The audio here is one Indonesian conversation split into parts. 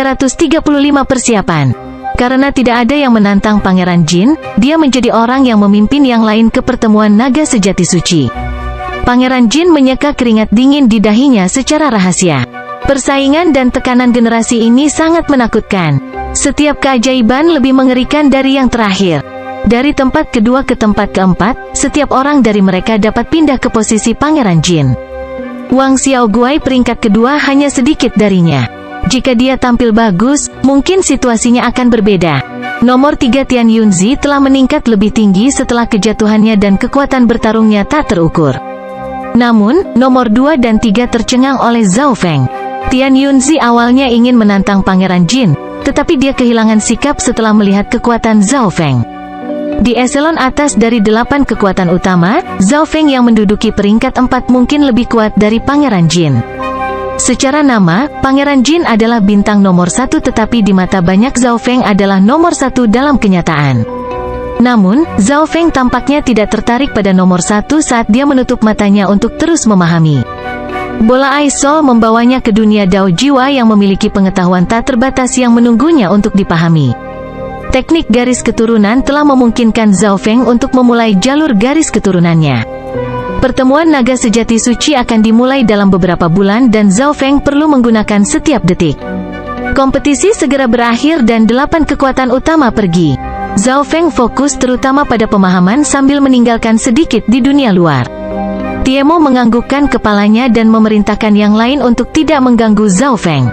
335 persiapan. Karena tidak ada yang menantang Pangeran Jin, dia menjadi orang yang memimpin yang lain ke pertemuan naga sejati suci. Pangeran Jin menyeka keringat dingin di dahinya secara rahasia. Persaingan dan tekanan generasi ini sangat menakutkan. Setiap keajaiban lebih mengerikan dari yang terakhir. Dari tempat kedua ke tempat keempat, setiap orang dari mereka dapat pindah ke posisi Pangeran Jin. Wang Xiaoguai peringkat kedua hanya sedikit darinya. Jika dia tampil bagus, mungkin situasinya akan berbeda. Nomor 3 Tian Yunzi telah meningkat lebih tinggi setelah kejatuhannya dan kekuatan bertarungnya tak terukur. Namun, nomor 2 dan 3 tercengang oleh Zhao Feng. Tian Yunzi awalnya ingin menantang Pangeran Jin, tetapi dia kehilangan sikap setelah melihat kekuatan Zhao Feng. Di eselon atas dari 8 kekuatan utama, Zhao Feng yang menduduki peringkat 4 mungkin lebih kuat dari Pangeran Jin. Secara nama, Pangeran Jin adalah bintang nomor 1 tetapi di mata banyak Zhao Feng adalah nomor 1 dalam kenyataan. Namun, Zhao Feng tampaknya tidak tertarik pada nomor 1 saat dia menutup matanya untuk terus memahami. Bola Ais Sol membawanya ke dunia Dao Jiwa yang memiliki pengetahuan tak terbatas yang menunggunya untuk dipahami. Teknik garis keturunan telah memungkinkan Zhao Feng untuk memulai jalur garis keturunannya. Pertemuan naga sejati suci akan dimulai dalam beberapa bulan dan Zhao Feng perlu menggunakan setiap detik. Kompetisi segera berakhir dan 8 kekuatan utama pergi. Zhao Feng fokus terutama pada pemahaman sambil meninggalkan sedikit di dunia luar. Tiemo menganggukkan kepalanya dan memerintahkan yang lain untuk tidak mengganggu Zhao Feng.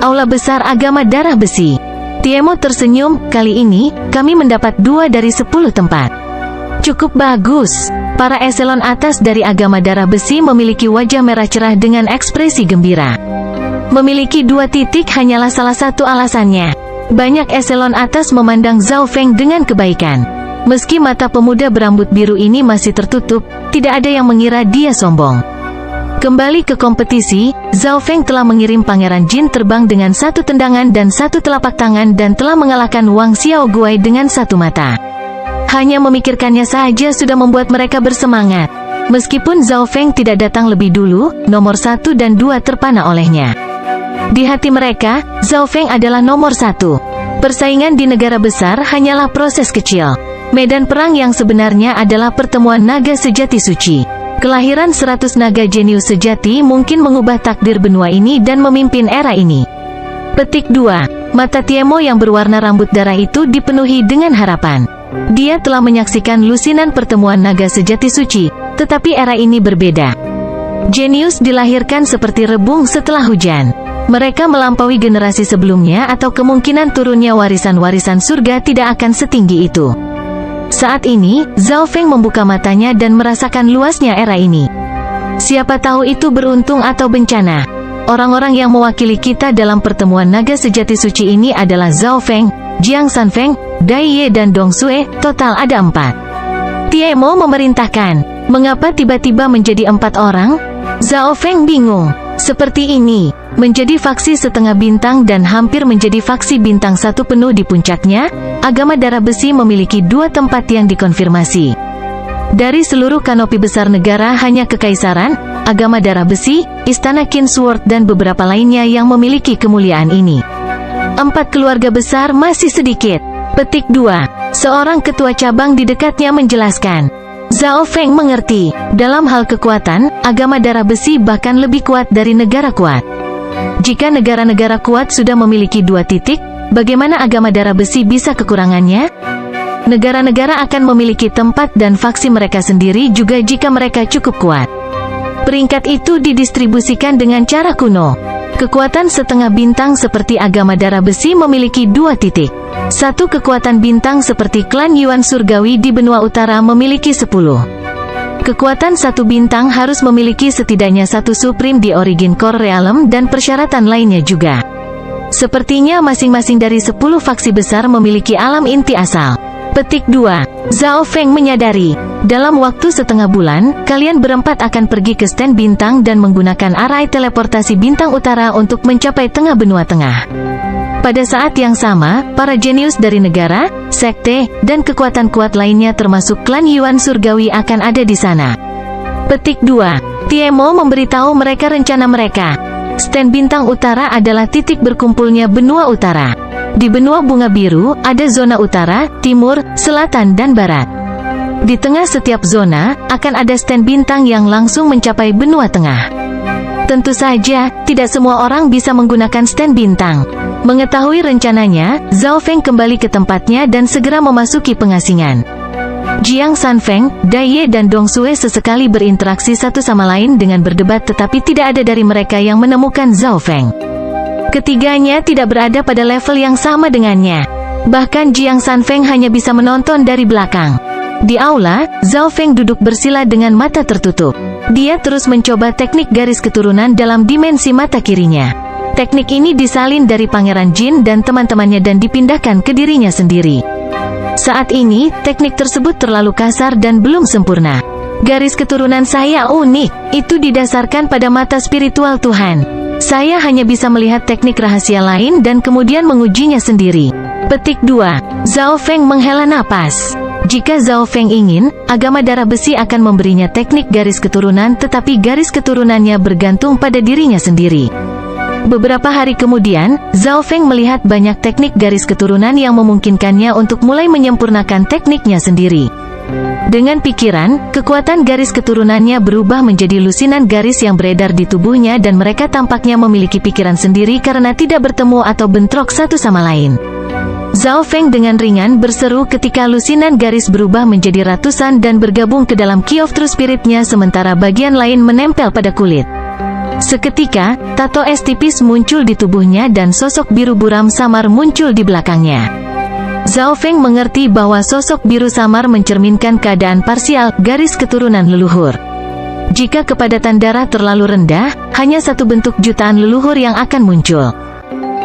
Aula besar agama darah besi. Tiemo tersenyum, kali ini, kami mendapat 2 dari 10 tempat. Cukup bagus. Para eselon atas dari agama darah besi memiliki wajah merah cerah dengan ekspresi gembira. Memiliki 2 titik hanyalah salah satu alasannya. Banyak eselon atas memandang Zhao Feng dengan kebaikan. Meski mata pemuda berambut biru ini masih tertutup, tidak ada yang mengira dia sombong. Kembali ke kompetisi, Zhao Feng telah mengirim Pangeran Jin terbang dengan 1 tendangan dan 1 telapak tangan dan telah mengalahkan Wang Xiaoguai dengan 1 mata. Hanya memikirkannya saja sudah membuat mereka bersemangat. Meskipun Zhao Feng tidak datang lebih dulu, nomor 1 dan 2 terpana olehnya. Di hati mereka, Zhao Feng adalah nomor 1. Persaingan di negara besar hanyalah proses kecil. Medan perang yang sebenarnya adalah pertemuan naga sejati suci. Kelahiran 100 naga jenius sejati mungkin mengubah takdir benua ini dan memimpin era ini. Petik 2. Mata Tiemo yang berwarna rambut darah itu dipenuhi dengan harapan. Dia telah menyaksikan lusinan pertemuan naga sejati suci, tetapi era ini berbeda. Jenius dilahirkan seperti rebung setelah hujan. Mereka melampaui generasi sebelumnya atau kemungkinan turunnya warisan-warisan surga tidak akan setinggi itu. Saat ini, Zhao Feng membuka matanya dan merasakan luasnya era ini. Siapa tahu itu beruntung atau bencana. Orang-orang yang mewakili kita dalam pertemuan naga sejati suci ini adalah Zhao Feng, Jiang Sanfeng, Dai Ye dan Dong Sue, total ada 4. Tiemo memerintahkan, mengapa tiba-tiba menjadi 4 orang? Zhao Feng bingung. Seperti ini, menjadi faksi setengah bintang dan hampir menjadi faksi bintang 1 penuh di puncaknya, agama darah besi memiliki 2 tempat yang dikonfirmasi. Dari seluruh kanopi besar negara hanya kekaisaran, agama darah besi, istana Kingsword dan beberapa lainnya yang memiliki kemuliaan ini. 4 keluarga besar masih sedikit. Petik 2. Seorang ketua cabang di dekatnya menjelaskan. Zhao Feng mengerti, dalam hal kekuatan, agama darah besi bahkan lebih kuat dari negara kuat. Jika negara-negara kuat sudah memiliki 2 titik, bagaimana agama darah besi bisa kekurangannya? Negara-negara akan memiliki tempat dan faksi mereka sendiri juga jika mereka cukup kuat. Peringkat itu didistribusikan dengan cara kuno. Kekuatan setengah bintang seperti agama darah besi memiliki 2 titik. 1 kekuatan bintang seperti klan Yuan Surgawi di benua utara memiliki 10. Kekuatan 1 bintang harus memiliki setidaknya 1 Supreme di Origin Core Realm dan persyaratan lainnya juga. Sepertinya masing-masing dari 10 faksi besar memiliki alam inti asal. Petik 2. Zhao Feng menyadari, dalam waktu setengah bulan, kalian berempat akan pergi ke stand bintang dan menggunakan arai teleportasi bintang utara untuk mencapai tengah benua tengah. Pada saat yang sama, para jenius dari negara, sekte, dan kekuatan kuat lainnya termasuk klan Yuan Surgawi akan ada di sana. Petik 2. Tiemo memberitahu mereka rencana mereka. Stand bintang utara adalah titik berkumpulnya benua utara. Di benua bunga biru, ada zona utara, timur, selatan dan barat. Di tengah setiap zona, akan ada stand bintang yang langsung mencapai benua tengah. Tentu saja, tidak semua orang bisa menggunakan stand bintang. Mengetahui rencananya, Zhao Feng kembali ke tempatnya dan segera memasuki pengasingan. Jiang Sanfeng, Dai Ye dan Dong Sue sesekali berinteraksi satu sama lain dengan berdebat, tetapi tidak ada dari mereka yang menemukan Zhao Feng. Ketiganya tidak berada pada level yang sama dengannya. Bahkan Jiang Sanfeng hanya bisa menonton dari belakang. Di aula, Zhao Feng duduk bersila dengan mata tertutup. Dia terus mencoba teknik garis keturunan dalam dimensi mata kirinya. Teknik ini disalin dari Pangeran Jin dan teman-temannya dan dipindahkan ke dirinya sendiri. Saat ini, teknik tersebut terlalu kasar dan belum sempurna. Garis keturunan saya unik, itu didasarkan pada mata spiritual Tuhan. Saya hanya bisa melihat teknik rahasia lain dan kemudian mengujinya sendiri. Petik 2. Zhao Feng menghela napas. Jika Zhao Feng ingin, agama darah besi akan memberinya teknik garis keturunan, tetapi garis keturunannya bergantung pada dirinya sendiri. Beberapa hari kemudian, Zhao Feng melihat banyak teknik garis keturunan yang memungkinkannya untuk mulai menyempurnakan tekniknya sendiri. Dengan pikiran, kekuatan garis keturunannya berubah menjadi lusinan garis yang beredar di tubuhnya dan mereka tampaknya memiliki pikiran sendiri karena tidak bertemu atau bentrok satu sama lain. Zhao Feng dengan ringan berseru ketika lusinan garis berubah menjadi ratusan dan bergabung ke dalam Key of True Spirit-nya sementara bagian lain menempel pada kulit. Seketika, tato es tipis muncul di tubuhnya dan sosok biru buram samar muncul di belakangnya. Zhao Feng mengerti bahwa sosok biru samar mencerminkan keadaan parsial garis keturunan leluhur. Jika kepadatan darah terlalu rendah, hanya satu bentuk jutaan leluhur yang akan muncul.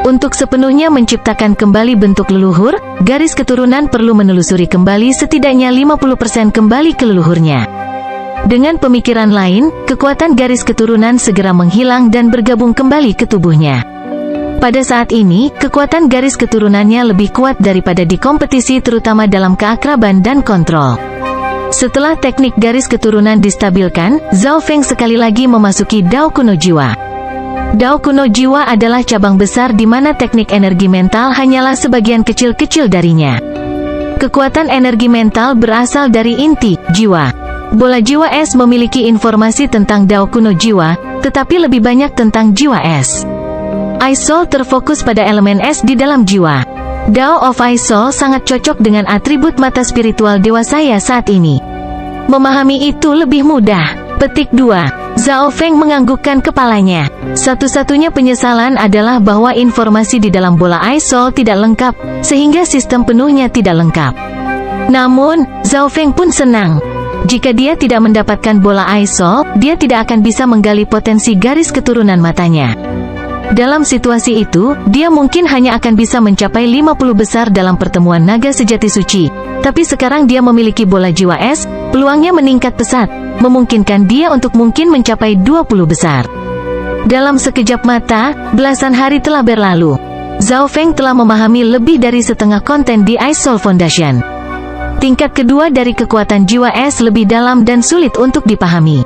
Untuk sepenuhnya menciptakan kembali bentuk leluhur, garis keturunan perlu menelusuri kembali setidaknya 50% kembali ke leluhurnya. Dengan pemikiran lain, kekuatan garis keturunan segera menghilang dan bergabung kembali ke tubuhnya. Pada saat ini, kekuatan garis keturunannya lebih kuat daripada di kompetisi terutama dalam keakraban dan kontrol. Setelah teknik garis keturunan distabilkan, Zhao Feng sekali lagi memasuki Dao Kuno Jiwa. Dao Kuno Jiwa adalah cabang besar di mana teknik energi mental hanyalah sebagian kecil-kecil darinya. Kekuatan energi mental berasal dari inti, jiwa. Bola jiwa es memiliki informasi tentang Dao Kuno Jiwa, tetapi lebih banyak tentang jiwa es. Ice Soul terfokus pada elemen es di dalam jiwa. Dao of Ice Soul sangat cocok dengan atribut mata spiritual dewa saya saat ini. Memahami itu lebih mudah. Petik 2. Zhao Feng menganggukkan kepalanya. Satu-satunya penyesalan adalah bahwa informasi di dalam bola Ice Soul tidak lengkap, sehingga sistem penuhnya tidak lengkap. Namun, Zhao Feng pun senang. Jika dia tidak mendapatkan bola Ice Soul, dia tidak akan bisa menggali potensi garis keturunan matanya. Dalam situasi itu, dia mungkin hanya akan bisa mencapai 50 besar dalam pertemuan naga sejati suci. Tapi sekarang dia memiliki bola jiwa es, peluangnya meningkat pesat, memungkinkan dia untuk mungkin mencapai 20 besar. Dalam sekejap mata, belasan hari telah berlalu. Zhao Feng telah memahami lebih dari setengah konten di Ice Soul Foundation. Tingkat kedua dari kekuatan jiwa es lebih dalam dan sulit untuk dipahami.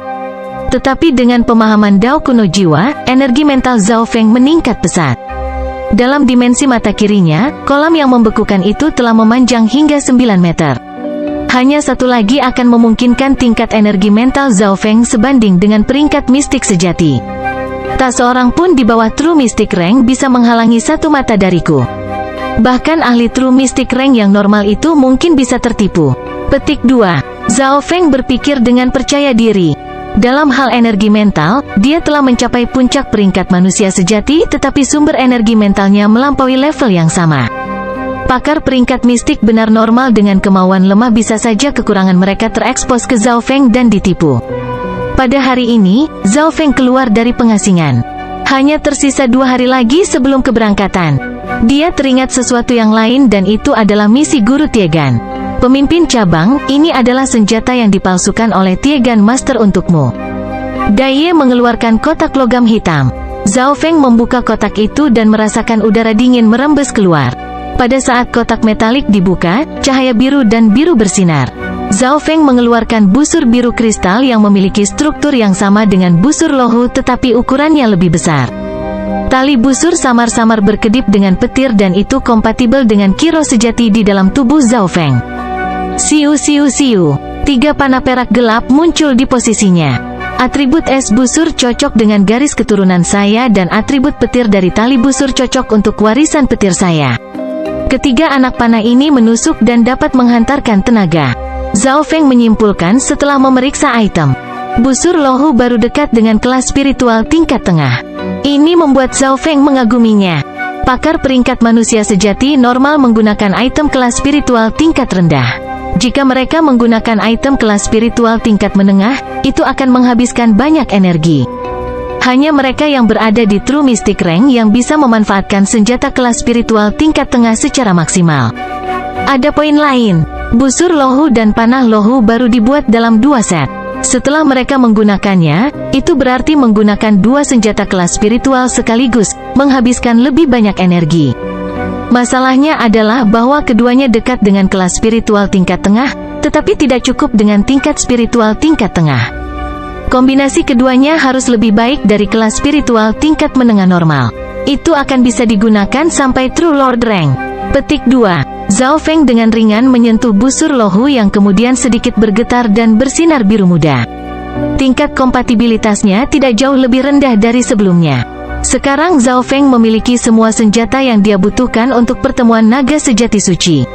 Tetapi dengan pemahaman Dao Kuno Jiwa, energi mental Zhao Feng meningkat pesat. Dalam dimensi mata kirinya, kolam yang membekukan itu telah memanjang hingga 9 meter. Hanya satu lagi akan memungkinkan tingkat energi mental Zhao Feng sebanding dengan peringkat mistik sejati. Tak seorang pun di bawah True Mystic Rank bisa menghalangi satu mata dariku. Bahkan ahli True Mystic Rank yang normal itu mungkin bisa tertipu. Petik 2. Zhao Feng berpikir dengan percaya diri. Dalam hal energi mental, dia telah mencapai puncak peringkat manusia sejati, tetapi sumber energi mentalnya melampaui level yang sama. Pakar peringkat mistik benar normal dengan kemauan lemah bisa saja kekurangan mereka terekspos ke Zhao Feng dan ditipu. Pada hari ini, Zhao Feng keluar dari pengasingan. Hanya tersisa 2 hari lagi sebelum keberangkatan. Dia teringat sesuatu yang lain dan itu adalah misi Guru Tiegan. Pemimpin cabang, ini adalah senjata yang dipalsukan oleh Tiegan Master untukmu. Dai Ye mengeluarkan kotak logam hitam. Zhao Feng membuka kotak itu dan merasakan udara dingin merembes keluar. Pada saat kotak metalik dibuka, cahaya biru dan biru bersinar. Zhao Feng mengeluarkan busur biru kristal yang memiliki struktur yang sama dengan busur lohu tetapi ukurannya lebih besar. Tali busur samar-samar berkedip dengan petir dan itu kompatibel dengan kiro sejati di dalam tubuh Zhao Feng. Siu siu siu. 3 panah perak gelap muncul di posisinya. Atribut es busur cocok dengan garis keturunan saya dan atribut petir dari tali busur cocok untuk warisan petir saya. Ketiga anak panah ini menusuk dan dapat menghantarkan tenaga. Zhao Feng menyimpulkan setelah memeriksa item. Busur lohu baru dekat dengan kelas spiritual tingkat tengah. Ini membuat Zhao Feng mengaguminya. Pakar peringkat manusia sejati normal menggunakan item kelas spiritual tingkat rendah. Jika mereka menggunakan item kelas spiritual tingkat menengah, itu akan menghabiskan banyak energi. Hanya mereka yang berada di True Mystic Rank yang bisa memanfaatkan senjata kelas spiritual tingkat tengah secara maksimal. Ada poin lain. Busur lohu dan panah lohu baru dibuat dalam 2 set. Setelah mereka menggunakannya, itu berarti menggunakan 2 senjata kelas spiritual sekaligus, menghabiskan lebih banyak energi. Masalahnya adalah bahwa keduanya dekat dengan kelas spiritual tingkat tengah, tetapi tidak cukup dengan tingkat spiritual tingkat tengah. Kombinasi keduanya harus lebih baik dari kelas spiritual tingkat menengah normal. Itu akan bisa digunakan sampai True Lord Rank. Petik 2. Zhao Feng dengan ringan menyentuh busur lohu yang kemudian sedikit bergetar dan bersinar biru muda. Tingkat kompatibilitasnya tidak jauh lebih rendah dari sebelumnya. Sekarang Zhao Feng memiliki semua senjata yang dia butuhkan untuk pertemuan naga sejati suci.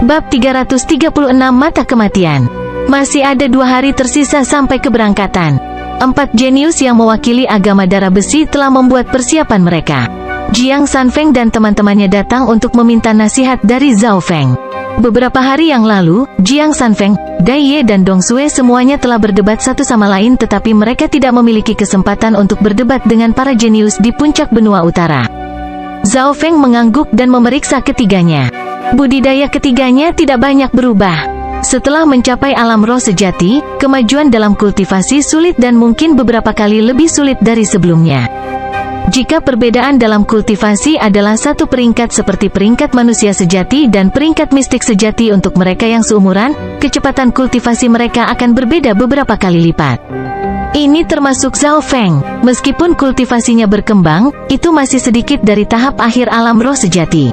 Bab 336 Mata Kematian. Masih ada 2 hari tersisa sampai keberangkatan. 4 jenius yang mewakili agama darah besi telah membuat persiapan mereka. Jiang Sanfeng dan teman-temannya datang untuk meminta nasihat dari Zhao Feng. Beberapa hari yang lalu, Jiang Sanfeng, Dai Ye dan Dong Sue semuanya telah berdebat satu sama lain tetapi mereka tidak memiliki kesempatan untuk berdebat dengan para jenius di puncak benua utara. Zhao Feng mengangguk dan memeriksa ketiganya. Budidaya ketiganya tidak banyak berubah. Setelah mencapai alam roh sejati, kemajuan dalam kultivasi sulit dan mungkin beberapa kali lebih sulit dari sebelumnya. Jika perbedaan dalam kultivasi adalah 1 peringkat seperti peringkat manusia sejati dan peringkat mistik sejati untuk mereka yang seumuran, kecepatan kultivasi mereka akan berbeda beberapa kali lipat. Ini termasuk Zhao Feng. Meskipun kultivasinya berkembang, itu masih sedikit dari tahap akhir alam roh sejati.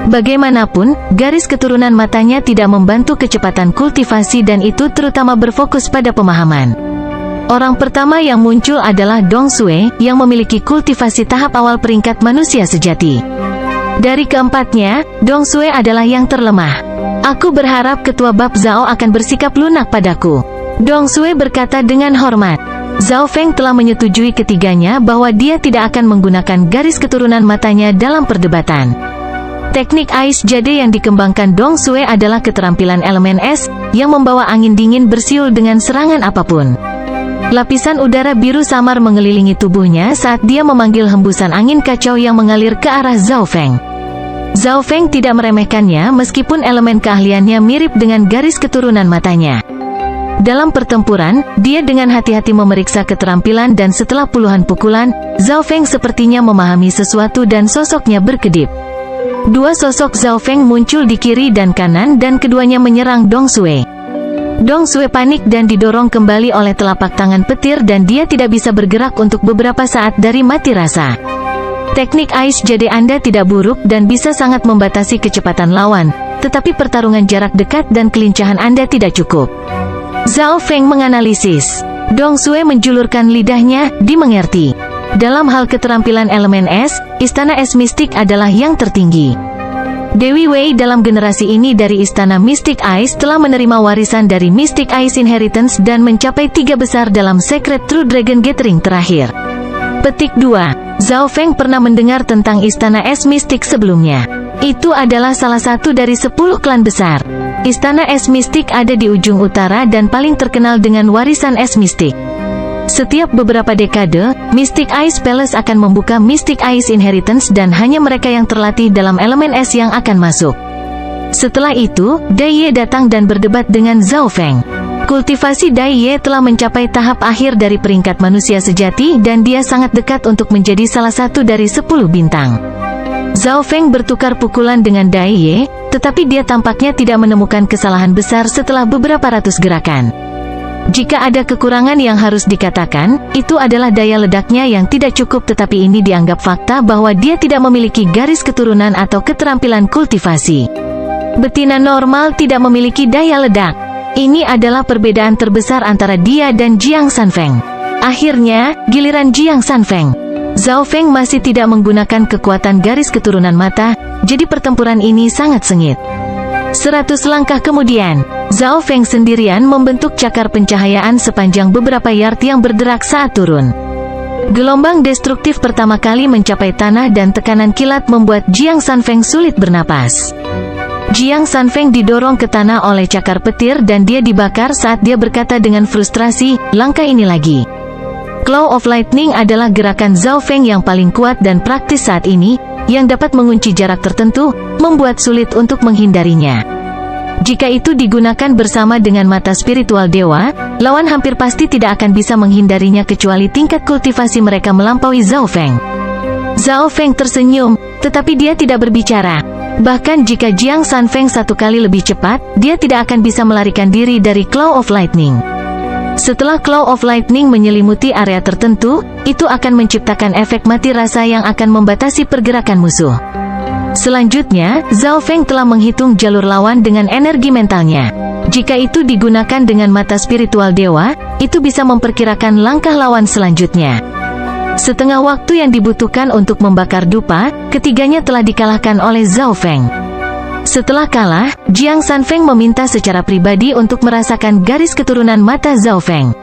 Bagaimanapun, garis keturunan matanya tidak membantu kecepatan kultivasi dan itu terutama berfokus pada pemahaman. Orang pertama yang muncul adalah Dong Sue, yang memiliki kultivasi tahap awal peringkat manusia sejati. Dari keempatnya, Dong Sue adalah yang terlemah. Aku berharap Ketua Bab Zhao akan bersikap lunak padaku. Dong Sue berkata dengan hormat. Zhao Feng telah menyetujui ketiganya bahwa dia tidak akan menggunakan garis keturunan matanya dalam perdebatan. Teknik Ais Jade yang dikembangkan Dong Sue adalah keterampilan elemen es, yang membawa angin dingin bersiul dengan serangan apapun. Lapisan udara biru samar mengelilingi tubuhnya saat dia memanggil hembusan angin kacau yang mengalir ke arah Zhao Feng. Zhao Feng tidak meremehkannya meskipun elemen keahliannya mirip dengan garis keturunan matanya. Dalam pertempuran, dia dengan hati-hati memeriksa keterampilan dan setelah puluhan pukulan, Zhao Feng sepertinya memahami sesuatu dan sosoknya berkedip. 2 sosok Zhao Feng muncul di kiri dan kanan dan keduanya menyerang Dong Sue. Dong Sue panik dan didorong kembali oleh telapak tangan petir dan dia tidak bisa bergerak untuk beberapa saat dari mati rasa. Teknik Ais Jade Anda tidak buruk dan bisa sangat membatasi kecepatan lawan, tetapi pertarungan jarak dekat dan kelincahan Anda tidak cukup. Zhao Feng menganalisis. Dong Sue menjulurkan lidahnya, dimengerti. Dalam hal keterampilan elemen es, Istana Es Mistik adalah yang tertinggi. Dewi Wei dalam generasi ini dari Istana Mystic Ice telah menerima warisan dari Mystic Ice Inheritance dan mencapai 3 besar dalam Secret True Dragon Gathering terakhir. Petik 2. Zhao Feng pernah mendengar tentang Istana Es Mistik sebelumnya. Itu adalah salah satu dari 10 klan besar. Istana Es Mistik ada di ujung utara dan paling terkenal dengan warisan Es Mistik. Setiap beberapa dekade, Mystic Ice Palace akan membuka Mystic Ice Inheritance dan hanya mereka yang terlatih dalam elemen es yang akan masuk. Setelah itu, Dai Ye datang dan berdebat dengan Zhao Feng. Kultivasi Dai Ye telah mencapai tahap akhir dari peringkat manusia sejati dan dia sangat dekat untuk menjadi salah satu dari 10 bintang. Zhao Feng bertukar pukulan dengan Dai Ye, tetapi dia tampaknya tidak menemukan kesalahan besar setelah beberapa ratus gerakan. Jika ada kekurangan yang harus dikatakan, itu adalah daya ledaknya yang tidak cukup, tetapi ini dianggap fakta bahwa dia tidak memiliki garis keturunan atau keterampilan kultivasi. Betina normal tidak memiliki daya ledak. Ini adalah perbedaan terbesar antara dia dan Jiang Sanfeng. Akhirnya, giliran Jiang Sanfeng. Zhao Feng masih tidak menggunakan kekuatan garis keturunan mata, jadi pertempuran ini sangat sengit. 100 langkah kemudian, Zhao Feng sendirian membentuk cakar pencahayaan sepanjang beberapa yard yang berderak saat turun. Gelombang destruktif pertama kali mencapai tanah dan tekanan kilat membuat Jiang Sanfeng sulit bernapas. Jiang Sanfeng didorong ke tanah oleh cakar petir dan dia dibakar saat dia berkata dengan frustrasi, "Langkah ini lagi." Claw of Lightning adalah gerakan Zhao Feng yang paling kuat dan praktis saat ini, yang dapat mengunci jarak tertentu, membuat sulit untuk menghindarinya. Jika itu digunakan bersama dengan mata spiritual dewa, lawan hampir pasti tidak akan bisa menghindarinya kecuali tingkat kultivasi mereka melampaui Zhao Feng. Zhao Feng tersenyum, tetapi dia tidak berbicara. Bahkan jika Jiang Sanfeng satu kali lebih cepat, dia tidak akan bisa melarikan diri dari Claw of Lightning. Setelah Claw of Lightning menyelimuti area tertentu, itu akan menciptakan efek mati rasa yang akan membatasi pergerakan musuh. Selanjutnya, Zhao Feng telah menghitung jalur lawan dengan energi mentalnya. Jika itu digunakan dengan mata spiritual dewa, itu bisa memperkirakan langkah lawan selanjutnya. Setengah waktu yang dibutuhkan untuk membakar dupa, ketiganya telah dikalahkan oleh Zhao Feng. Setelah kalah, Jiang Sanfeng meminta secara pribadi untuk merasakan garis keturunan mata Zhao Feng.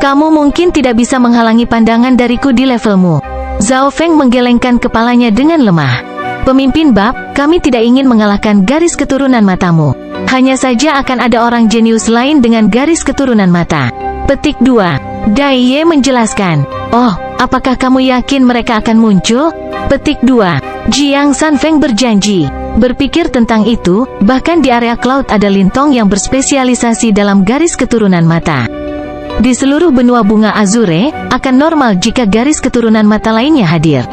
"Kamu mungkin tidak bisa menghalangi pandangan dariku di levelmu." Zhao Feng menggelengkan kepalanya dengan lemah. "Pemimpin bab, kami tidak ingin mengalahkan garis keturunan matamu. Hanya saja akan ada orang jenius lain dengan garis keturunan mata." Petik 2. Dai Ye menjelaskan. "Oh, apakah kamu yakin mereka akan muncul?" Petik 2. Jiang Sanfeng berjanji. Berpikir tentang itu, bahkan di area cloud ada lintong yang berspesialisasi dalam garis keturunan mata. Di seluruh benua bunga Azure, akan normal jika garis keturunan mata lainnya hadir.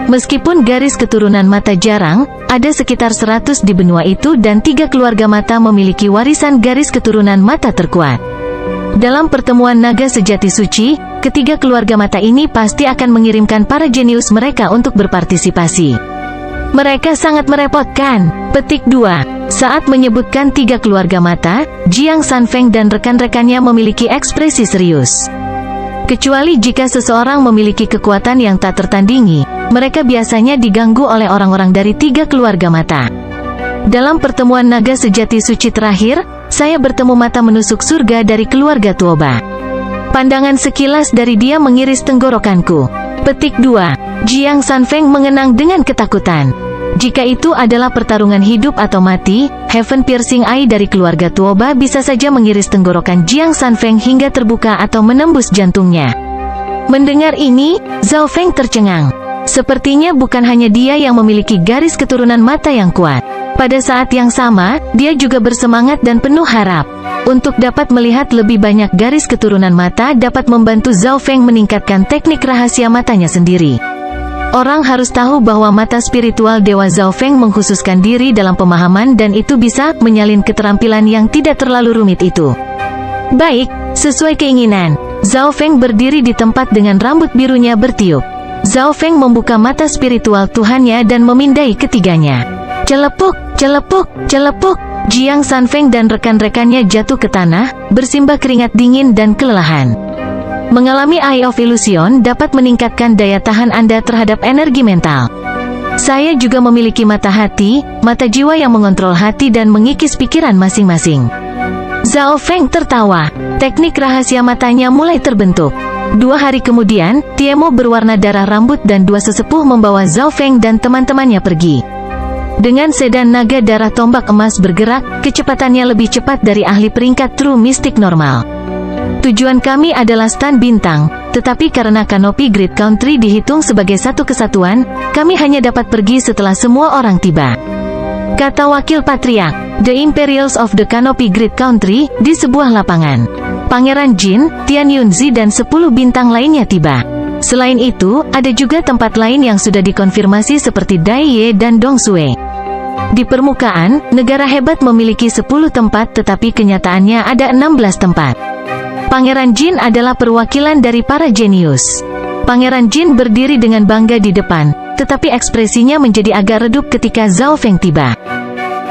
Meskipun garis keturunan mata jarang, ada sekitar 100 di benua itu dan 3 keluarga mata memiliki warisan garis keturunan mata terkuat. Dalam pertemuan naga sejati suci, ketiga keluarga mata ini pasti akan mengirimkan para jenius mereka untuk berpartisipasi. Mereka sangat merepotkan. Petik 2. Saat menyebutkan 3 keluarga mata, Jiang Sanfeng dan rekan-rekannya memiliki ekspresi serius. Kecuali jika seseorang memiliki kekuatan yang tak tertandingi, mereka biasanya diganggu oleh orang-orang dari 3 keluarga mata. Dalam pertemuan naga sejati suci terakhir, saya bertemu mata menusuk surga dari keluarga Tuoba. Pandangan sekilas dari dia mengiris tenggorokanku. Petik 2. Jiang Sanfeng mengenang dengan ketakutan. Jika itu adalah pertarungan hidup atau mati, Heaven Piercing Eye dari keluarga Tuoba bisa saja mengiris tenggorokan Jiang Sanfeng hingga terbuka atau menembus jantungnya. Mendengar ini, Zhao Feng tercengang. Sepertinya bukan hanya dia yang memiliki garis keturunan mata yang kuat. Pada saat yang sama, dia juga bersemangat dan penuh harap. Untuk dapat melihat lebih banyak garis keturunan mata dapat membantu Zhao Feng meningkatkan teknik rahasia matanya sendiri. Orang harus tahu bahwa mata spiritual Dewa Zhao Feng mengkhususkan diri dalam pemahaman dan itu bisa menyalin keterampilan yang tidak terlalu rumit itu. Baik, sesuai keinginan. Zhao Feng berdiri di tempat dengan rambut birunya bertiup. Zhao Feng membuka mata spiritual Tuhannya dan memindai ketiganya. Celepuk, celepuk, celepuk. Jiang Sanfeng dan rekan-rekannya jatuh ke tanah, bersimbah keringat dingin dan kelelahan. Mengalami Eye of Illusion dapat meningkatkan daya tahan Anda terhadap energi mental. Saya juga memiliki mata hati, mata jiwa yang mengontrol hati dan mengikis pikiran masing-masing. Zhao Feng tertawa. Teknik rahasia matanya mulai terbentuk. 2 hari kemudian, Tiemo berwarna darah rambut dan 2 sesepuh membawa Zhao Feng dan teman-temannya pergi. Dengan sedan naga darah tombak emas bergerak, kecepatannya lebih cepat dari ahli peringkat True Mystic normal. Tujuan kami adalah Stan Bintang, tetapi karena Kanopi Grid Country dihitung sebagai satu kesatuan, kami hanya dapat pergi setelah semua orang tiba. Kata wakil patriark, The Imperials of the Kanopi Grid Country, di sebuah lapangan. Pangeran Jin, Tian Yunzi dan 10 bintang lainnya tiba. Selain itu, ada juga tempat lain yang sudah dikonfirmasi seperti Dai Ye dan Dong Sui. Di permukaan, negara hebat memiliki 10 tempat tetapi kenyataannya ada 16 tempat. Pangeran Jin adalah perwakilan dari para jenius. Pangeran Jin berdiri dengan bangga di depan, tetapi ekspresinya menjadi agak redup ketika Zhao Feng tiba.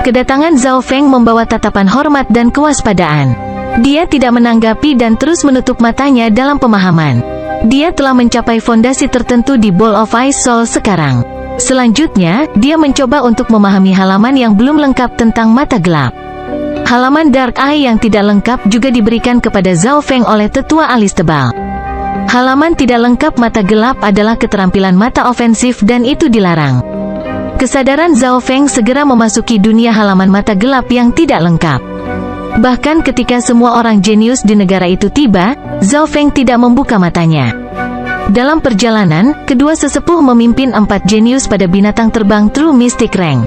Kedatangan Zhao Feng membawa tatapan hormat dan kewaspadaan. Dia tidak menanggapi dan terus menutup matanya dalam pemahaman. Dia telah mencapai fondasi tertentu di Ball of Ice Soul sekarang. Selanjutnya, dia mencoba untuk memahami halaman yang belum lengkap tentang mata gelap. Halaman Dark Eye yang tidak lengkap juga diberikan kepada Zhao Feng oleh tetua alis tebal. Halaman tidak lengkap mata gelap adalah keterampilan mata ofensif dan itu dilarang. Kesadaran Zhao Feng segera memasuki dunia halaman mata gelap yang tidak lengkap. Bahkan ketika semua orang jenius di negara itu tiba, Zhao Feng tidak membuka matanya. Dalam perjalanan, kedua sesepuh memimpin 4 jenius pada binatang terbang True Mystic Rank.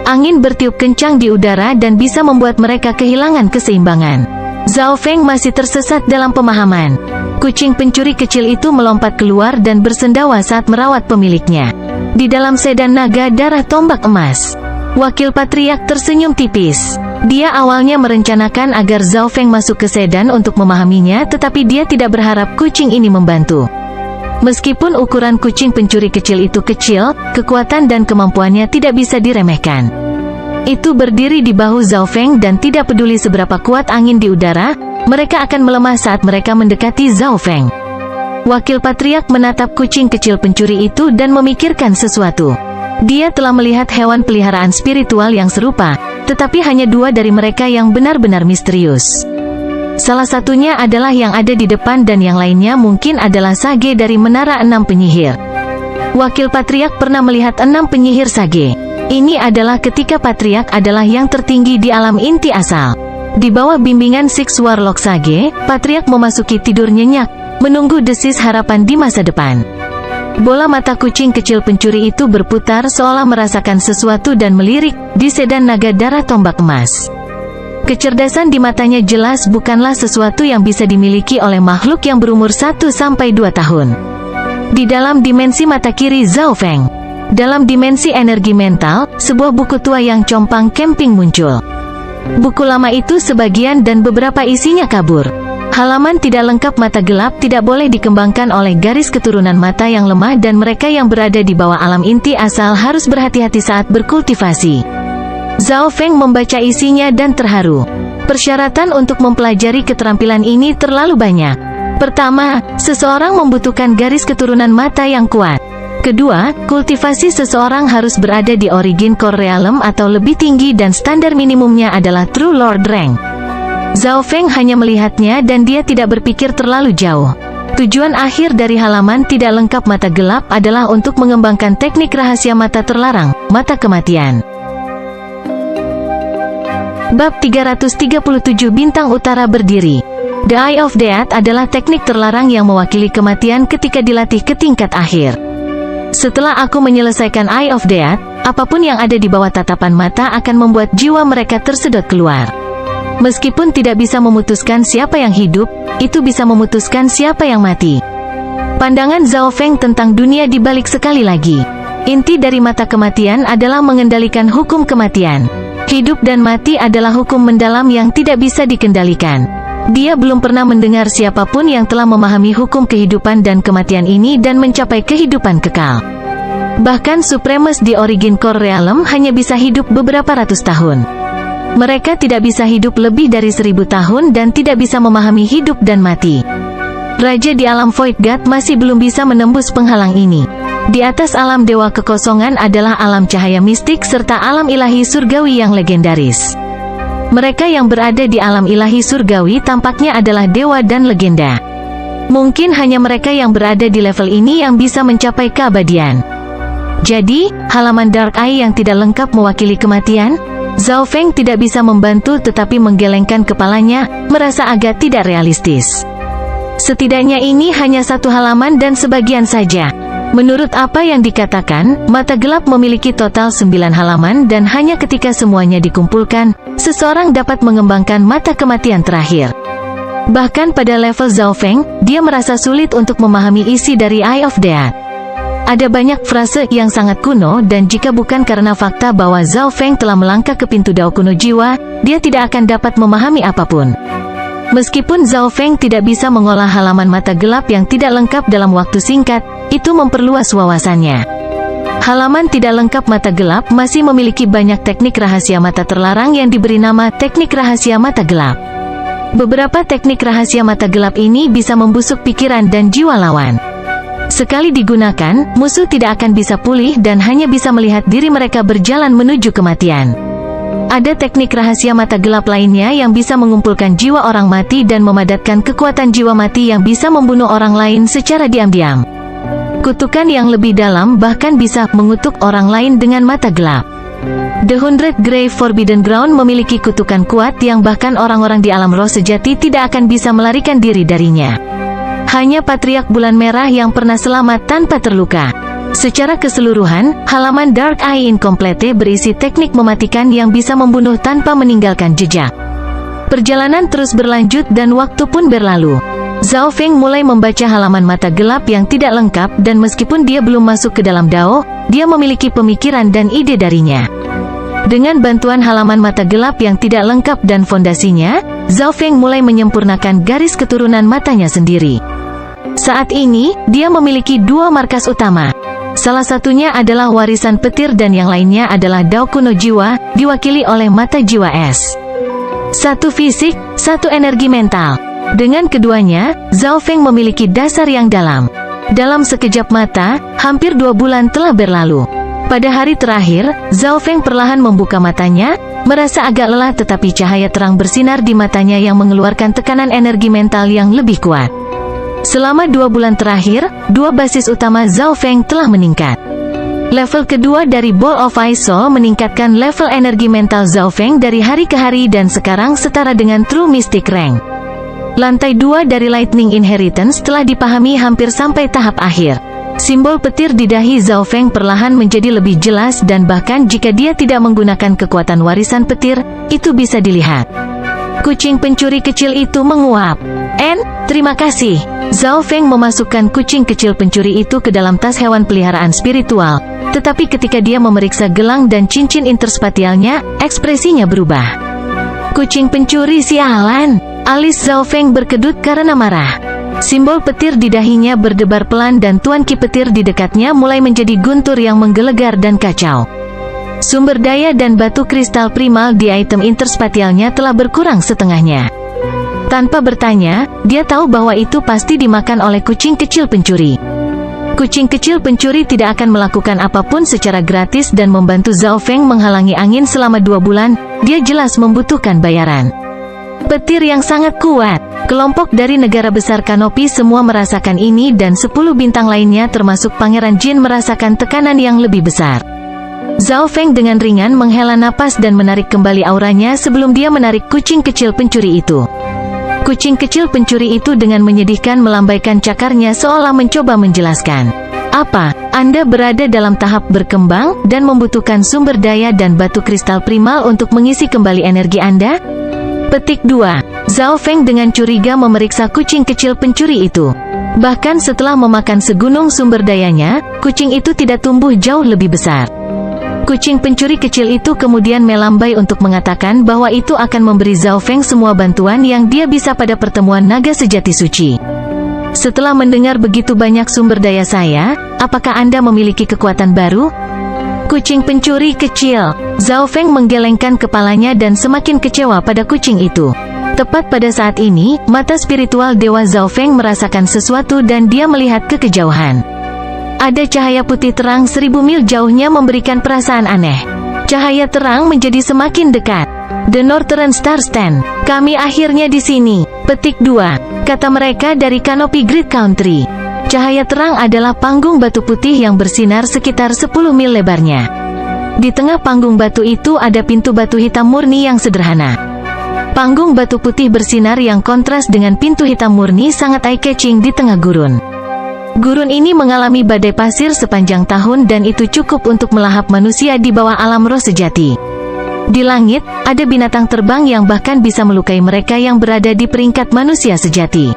Angin bertiup kencang di udara dan bisa membuat mereka kehilangan keseimbangan. Zhao Feng masih tersesat dalam pemahaman. Kucing pencuri kecil itu melompat keluar dan bersendawa saat merawat pemiliknya. Di dalam sedan naga darah tombak emas, Wakil Patriark tersenyum tipis. Dia awalnya merencanakan agar Zhao Feng masuk ke sedan untuk memahaminya, tetapi dia tidak berharap kucing ini membantu. Meskipun ukuran kucing pencuri kecil itu kecil, kekuatan dan kemampuannya tidak bisa diremehkan. Itu berdiri di bahu Zhao Feng dan tidak peduli seberapa kuat angin di udara, mereka akan melemah saat mereka mendekati Zhao Feng. Wakil Patriark menatap kucing kecil pencuri itu dan memikirkan sesuatu. Dia telah melihat hewan peliharaan spiritual yang serupa, tetapi hanya 2 dari mereka yang benar-benar misterius. Salah satunya adalah yang ada di depan dan yang lainnya mungkin adalah sage dari Menara 6 Penyihir. Wakil Patriark pernah melihat 6 penyihir sage. Ini adalah ketika Patriark adalah yang tertinggi di alam inti asal. Di bawah bimbingan Six Warlock Sage, Patriark memasuki tidur nyenyak, menunggu desis harapan di masa depan. Bola mata kucing kecil pencuri itu berputar seolah merasakan sesuatu dan melirik di sedan naga darah tombak emas. Kecerdasan di matanya jelas bukanlah sesuatu yang bisa dimiliki oleh makhluk yang berumur 1-2 tahun. Di dalam dimensi mata kiri Zhao Feng, dalam dimensi energi mental, sebuah buku tua yang compang camping muncul. Buku lama itu sebagian dan beberapa isinya kabur. Halaman tidak lengkap mata gelap tidak boleh dikembangkan oleh garis keturunan mata yang lemah dan mereka yang berada di bawah alam inti asal harus berhati-hati saat berkultivasi. Zhao Feng membaca isinya dan terharu. Persyaratan untuk mempelajari keterampilan ini terlalu banyak. Pertama, seseorang membutuhkan garis keturunan mata yang kuat. Kedua, kultivasi seseorang harus berada di Origin Core Realm atau lebih tinggi dan standar minimumnya adalah True Lord Rank. Zhao Feng hanya melihatnya dan dia tidak berpikir terlalu jauh. Tujuan akhir dari halaman tidak lengkap mata gelap adalah untuk mengembangkan teknik rahasia mata terlarang, mata kematian. Bab 337 Bintang Utara Berdiri. The Eye of Death adalah teknik terlarang yang mewakili kematian ketika dilatih ke tingkat akhir. Setelah aku menyelesaikan Eye of Death, apapun yang ada di bawah tatapan mata akan membuat jiwa mereka tersedot keluar. Meskipun tidak bisa memutuskan siapa yang hidup, itu bisa memutuskan siapa yang mati. Pandangan Zhao Feng tentang dunia dibalik sekali lagi. Inti dari mata kematian adalah mengendalikan hukum kematian. Hidup dan mati adalah hukum mendalam yang tidak bisa dikendalikan. Dia belum pernah mendengar siapapun yang telah memahami hukum kehidupan dan kematian ini dan mencapai kehidupan kekal. Bahkan Supremus di Origin Core Realm hanya bisa hidup beberapa ratus tahun. Mereka tidak bisa hidup lebih dari 1000 tahun dan tidak bisa memahami hidup dan mati. Raja di alam Void God masih belum bisa menembus penghalang ini. Di atas alam dewa kekosongan adalah alam cahaya mistik serta alam ilahi surgawi yang legendaris. Mereka yang berada di alam ilahi surgawi tampaknya adalah dewa dan legenda. Mungkin hanya mereka yang berada di level ini yang bisa mencapai keabadian. Jadi, halaman Dark Eye yang tidak lengkap mewakili kematian? Zhao Feng tidak bisa membantu tetapi menggelengkan kepalanya, merasa agak tidak realistis. Setidaknya ini hanya satu halaman dan sebagian saja. Menurut apa yang dikatakan, mata gelap memiliki total 9 halaman dan hanya ketika semuanya dikumpulkan, seseorang dapat mengembangkan mata kematian terakhir. Bahkan pada level Zhao Feng, dia merasa sulit untuk memahami isi dari Eye of Death. Ada banyak frase yang sangat kuno dan jika bukan karena fakta bahwa Zhao Feng telah melangkah ke pintu Dao kuno jiwa, dia tidak akan dapat memahami apapun. Meskipun Zhao Feng tidak bisa mengolah halaman mata gelap yang tidak lengkap dalam waktu singkat, itu memperluas wawasannya. Halaman tidak lengkap mata gelap masih memiliki banyak teknik rahasia mata terlarang yang diberi nama teknik rahasia mata gelap. Beberapa teknik rahasia mata gelap ini bisa membusuk pikiran dan jiwa lawan. Sekali digunakan, musuh tidak akan bisa pulih dan hanya bisa melihat diri mereka berjalan menuju kematian. Ada teknik rahasia mata gelap lainnya yang bisa mengumpulkan jiwa orang mati dan memadatkan kekuatan jiwa mati yang bisa membunuh orang lain secara diam-diam. Kutukan yang lebih dalam bahkan bisa mengutuk orang lain dengan mata gelap. The Hundred Grave Forbidden Ground memiliki kutukan kuat yang bahkan orang-orang di alam roh sejati tidak akan bisa melarikan diri darinya. Hanya Patriark Bulan Merah yang pernah selamat tanpa terluka. Secara keseluruhan, halaman Dark Eye Incomplete berisi teknik mematikan yang bisa membunuh tanpa meninggalkan jejak. Perjalanan terus berlanjut dan waktu pun berlalu. Zhao Feng mulai membaca halaman mata gelap yang tidak lengkap dan meskipun dia belum masuk ke dalam Dao, dia memiliki pemikiran dan ide darinya. Dengan bantuan halaman mata gelap yang tidak lengkap dan fondasinya, Zhao Feng mulai menyempurnakan garis keturunan matanya sendiri. Saat ini, dia memiliki dua markas utama. Salah satunya adalah warisan petir dan yang lainnya adalah Dao kuno jiwa, diwakili oleh mata jiwa es. Satu fisik, satu energi mental. Dengan keduanya, Zhao Feng memiliki dasar yang dalam. Dalam sekejap mata, hampir 2 bulan telah berlalu. Pada hari terakhir, Zhao Feng perlahan membuka matanya, merasa agak lelah tetapi cahaya terang bersinar di matanya yang mengeluarkan tekanan energi mental yang lebih kuat. Selama 2 bulan terakhir, 2 basis utama Zhao Feng telah meningkat. Level kedua dari Ball of Ice Soul meningkatkan level energi mental Zhao Feng dari hari ke hari dan sekarang setara dengan True Mystic Rank. Lantai 2 dari Lightning Inheritance telah dipahami hampir sampai tahap akhir. Simbol petir di dahi Zhao Feng perlahan menjadi lebih jelas dan bahkan jika dia tidak menggunakan kekuatan warisan petir, itu bisa dilihat. Kucing pencuri kecil itu menguap. Terima kasih. Zhao Feng memasukkan kucing kecil pencuri itu ke dalam tas hewan peliharaan spiritual, tetapi ketika dia memeriksa gelang dan cincin interspatialnya, ekspresinya berubah. Kucing pencuri sialan. Alis Zhao Feng berkedut karena marah. Simbol petir di dahinya berdebar pelan dan tuan ki petir di dekatnya mulai menjadi guntur yang menggelegar dan kacau. Sumber daya dan batu kristal primal di item interspatialnya telah berkurang setengahnya. Tanpa bertanya, dia tahu bahwa itu pasti dimakan oleh kucing kecil pencuri. Kucing kecil pencuri tidak akan melakukan apapun secara gratis dan membantu Zhao Feng menghalangi angin selama 2 bulan, dia jelas membutuhkan bayaran. Petir yang sangat kuat. Kelompok dari negara besar Kanopi semua merasakan ini dan 10 bintang lainnya termasuk Pangeran Jin merasakan tekanan yang lebih besar. Zhao Feng dengan ringan menghela napas dan menarik kembali auranya sebelum dia menarik kucing kecil pencuri itu. Kucing kecil pencuri itu dengan menyedihkan melambaikan cakarnya seolah mencoba menjelaskan. Apa, Anda berada dalam tahap berkembang dan membutuhkan sumber daya dan batu kristal primal untuk mengisi kembali energi Anda? Petik 2. Zhao Feng dengan curiga memeriksa kucing kecil pencuri itu. Bahkan setelah memakan segunung sumber dayanya, kucing itu tidak tumbuh jauh lebih besar. Kucing pencuri kecil itu kemudian melambai untuk mengatakan bahwa itu akan memberi Zhao Feng semua bantuan yang dia bisa pada pertemuan naga sejati suci. Setelah mendengar begitu banyak sumber daya saya, apakah Anda memiliki kekuatan baru? Kucing pencuri kecil. Zhao Feng menggelengkan kepalanya dan semakin kecewa pada kucing itu. Tepat pada saat ini, mata spiritual Dewa Zhao Feng merasakan sesuatu dan dia melihat ke kejauhan. Ada cahaya putih terang 1000 mil jauhnya memberikan perasaan aneh. Cahaya terang menjadi semakin dekat. The Northern Star Stand. Kami akhirnya di sini. Petik 2. Kata mereka dari Kanopi Great Country. Cahaya terang adalah panggung batu putih yang bersinar sekitar 10 mil lebarnya. Di tengah panggung batu itu ada pintu batu hitam murni yang sederhana. Panggung batu putih bersinar yang kontras dengan pintu hitam murni sangat eye-catching di tengah gurun. Gurun ini mengalami badai pasir sepanjang tahun dan itu cukup untuk melahap manusia di bawah alam roh sejati. Di langit, ada binatang terbang yang bahkan bisa melukai mereka yang berada di peringkat manusia sejati.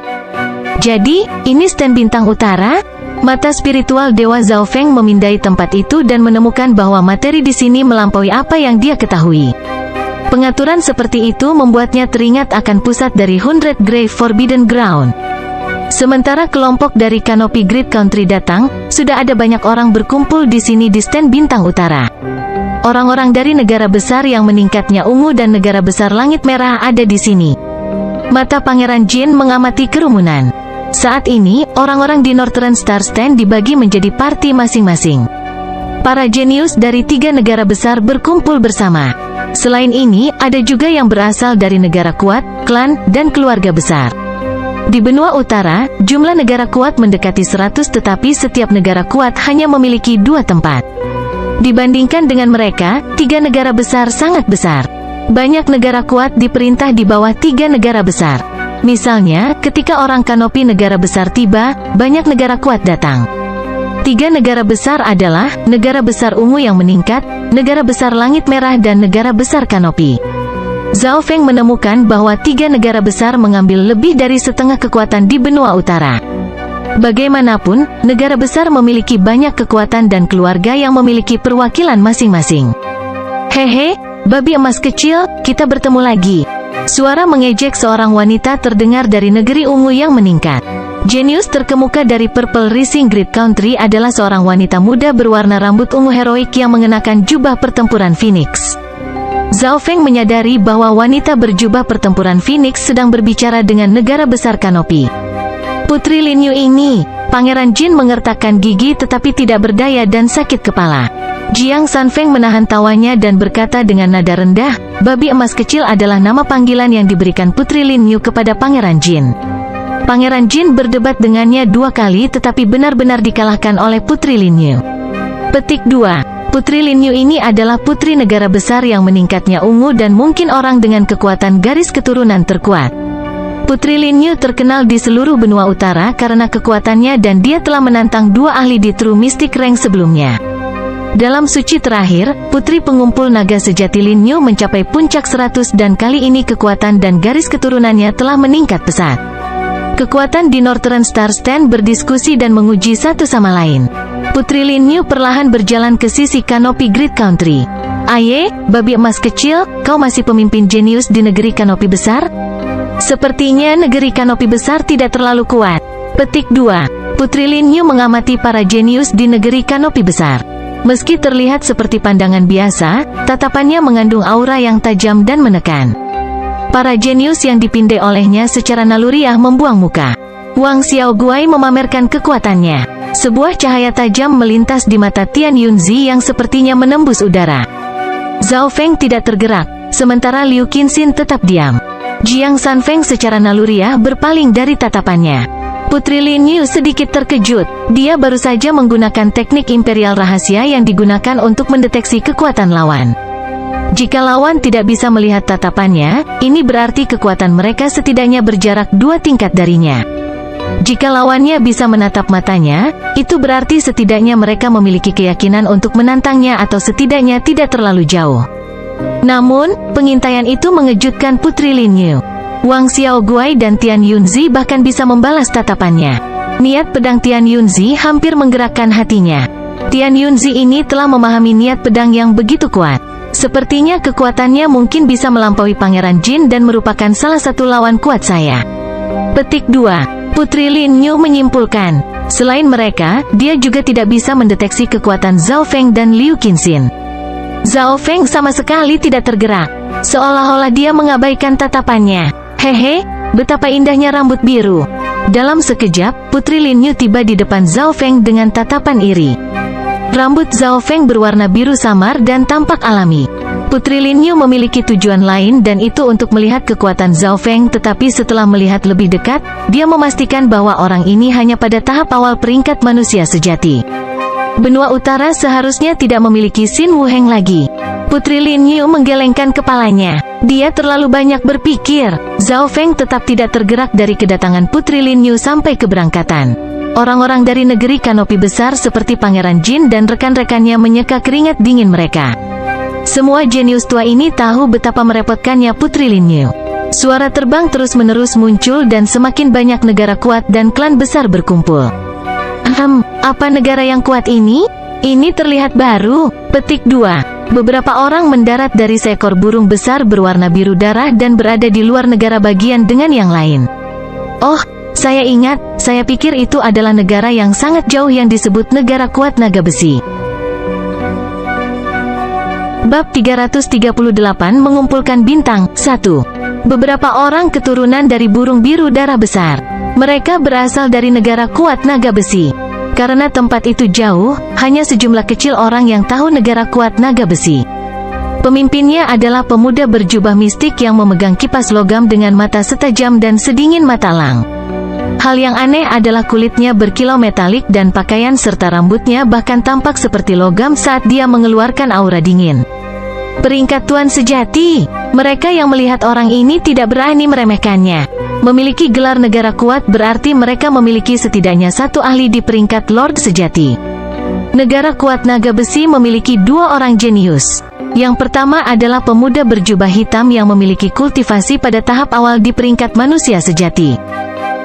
Jadi, ini stand bintang utara? Mata spiritual Dewa Zhao Feng memindai tempat itu dan menemukan bahwa materi di sini melampaui apa yang dia ketahui. Pengaturan seperti itu membuatnya teringat akan pusat dari 100 Grave Forbidden Ground. Sementara kelompok dari Canopy Grid Country datang, sudah ada banyak orang berkumpul di sini di stand Bintang Utara. Orang-orang dari negara besar yang meningkatnya ungu dan negara besar langit merah ada di sini. Mata Pangeran Jin mengamati kerumunan. Saat ini, orang-orang di Northern Star Stand dibagi menjadi parti masing-masing. Para jenius dari 3 negara besar berkumpul bersama. Selain ini, ada juga yang berasal dari negara kuat, klan, dan keluarga besar. Di benua utara, jumlah negara kuat mendekati 100 tetapi setiap negara kuat hanya memiliki 2 tempat. Dibandingkan dengan mereka, 3 negara besar sangat besar. Banyak negara kuat diperintah di bawah 3 negara besar. Misalnya, ketika orang Kanopi negara besar tiba, banyak negara kuat datang. 3 negara besar adalah, negara besar ungu yang meningkat, negara besar langit merah dan negara besar Kanopi. Zhao Feng menemukan bahwa 3 negara besar mengambil lebih dari setengah kekuatan di benua utara. Bagaimanapun, negara besar memiliki banyak kekuatan dan keluarga yang memiliki perwakilan masing-masing. Hehe, babi emas kecil, kita bertemu lagi. Suara mengejek seorang wanita terdengar dari negeri ungu yang meningkat. Jenius terkemuka dari Purple Rising Grid Country adalah seorang wanita muda berwarna rambut ungu heroik yang mengenakan jubah pertempuran Phoenix. Zhao Feng menyadari bahwa wanita berjubah pertempuran Phoenix sedang berbicara dengan negara besar Kanopi. Putri Lin Yu ini, Pangeran Jin mengertakkan gigi tetapi tidak berdaya dan sakit kepala. Jiang Sanfeng menahan tawanya dan berkata dengan nada rendah, babi emas kecil adalah nama panggilan yang diberikan Putri Lin Yu kepada Pangeran Jin. Pangeran Jin berdebat dengannya 2 kali tetapi benar-benar dikalahkan oleh Putri Lin Yu. Petik 2. Putri Lin Yu ini adalah putri negara besar yang meningkatnya ungu dan mungkin orang dengan kekuatan garis keturunan terkuat. Putri Lin Yu terkenal di seluruh benua utara karena kekuatannya dan dia telah menantang 2 ahli di True Mystic Rank sebelumnya. Dalam suci terakhir, putri pengumpul naga sejati Lin Yu mencapai puncak 100 dan kali ini kekuatan dan garis keturunannya telah meningkat pesat. Kekuatan di Northern Star Stand berdiskusi dan menguji satu sama lain. Putri Lin Yu perlahan berjalan ke sisi Canopy Grid Country. Aye, babi emas kecil, kau masih pemimpin jenius di negeri Kanopi besar? Sepertinya negeri Kanopi besar tidak terlalu kuat. Petik 2. Putri Lin Yu mengamati para jenius di negeri Kanopi besar. Meski terlihat seperti pandangan biasa, tatapannya mengandung aura yang tajam dan menekan. Para jenius yang dipindai olehnya secara naluriah membuang muka. Wang Xiaoguai memamerkan kekuatannya. Sebuah cahaya tajam melintas di mata Tian Yunzi yang sepertinya menembus udara. Zhao Feng tidak tergerak, sementara Liu Qinxin tetap diam. Jiang Sanfeng secara naluriah berpaling dari tatapannya. Putri Lin Yu sedikit terkejut, dia baru saja menggunakan teknik imperial rahasia yang digunakan untuk mendeteksi kekuatan lawan. Jika lawan tidak bisa melihat tatapannya, ini berarti kekuatan mereka setidaknya berjarak 2 tingkat darinya. Jika lawannya bisa menatap matanya, itu berarti setidaknya mereka memiliki keyakinan untuk menantangnya atau setidaknya tidak terlalu jauh. Namun, pengintaian itu mengejutkan Putri Lin Yu. Wang Xiaoguai dan Tian Yunzi bahkan bisa membalas tatapannya. Niat pedang Tian Yunzi hampir menggerakkan hatinya. Tian Yunzi ini telah memahami niat pedang yang begitu kuat. Sepertinya kekuatannya mungkin bisa melampaui Pangeran Jin dan merupakan salah satu lawan kuat saya. Petik 2. Putri Lin Yu menyimpulkan, selain mereka, dia juga tidak bisa mendeteksi kekuatan Zhao Feng dan Liu Qinxin. Zhao Feng sama sekali tidak tergerak, seolah-olah dia mengabaikan tatapannya. Hehe, betapa indahnya rambut biru. Dalam sekejap, Putri Lin Yu tiba di depan Zhao Feng dengan tatapan iri. Rambut Zhao Feng berwarna biru samar dan tampak alami. Putri Lin Yu memiliki tujuan lain dan itu untuk melihat kekuatan Zhao Feng, tetapi setelah melihat lebih dekat, dia memastikan bahwa orang ini hanya pada tahap awal peringkat manusia sejati. Benua utara seharusnya tidak memiliki Xin Wuheng lagi. Putri Lin Yu menggelengkan kepalanya. Dia terlalu banyak berpikir. Zhao Feng tetap tidak tergerak dari kedatangan Putri Lin Yu sampai keberangkatan. Orang-orang dari negeri Kanopi besar seperti Pangeran Jin dan rekan-rekannya menyeka keringat dingin mereka. Semua jenius tua ini tahu betapa merepotkannya Putri Lin Yu. Suara terbang terus-menerus muncul dan semakin banyak negara kuat dan klan besar berkumpul. Apa negara yang kuat ini? Ini terlihat baru. Petik 2. Beberapa orang mendarat dari seekor burung besar berwarna biru darah dan berada di luar negara bagian dengan yang lain. Oh, saya ingat, saya pikir itu adalah negara yang sangat jauh yang disebut negara kuat naga besi. Bab 338 mengumpulkan bintang. 1. Beberapa orang keturunan dari burung biru darah besar. Mereka berasal dari negara kuat naga besi. Karena tempat itu jauh, hanya sejumlah kecil orang yang tahu negara kuat naga besi. Pemimpinnya adalah pemuda berjubah mistik yang memegang kipas logam dengan mata setajam dan sedingin mata elang. Hal yang aneh adalah kulitnya berkilau metalik dan pakaian serta rambutnya bahkan tampak seperti logam saat dia mengeluarkan aura dingin. Peringkat tuan sejati. Mereka yang melihat orang ini tidak berani meremehkannya. Memiliki gelar negara kuat berarti mereka memiliki setidaknya satu ahli di peringkat Lord sejati. Negara kuat naga besi memiliki dua orang jenius. Yang pertama adalah pemuda berjubah hitam yang memiliki kultivasi pada tahap awal di peringkat manusia sejati.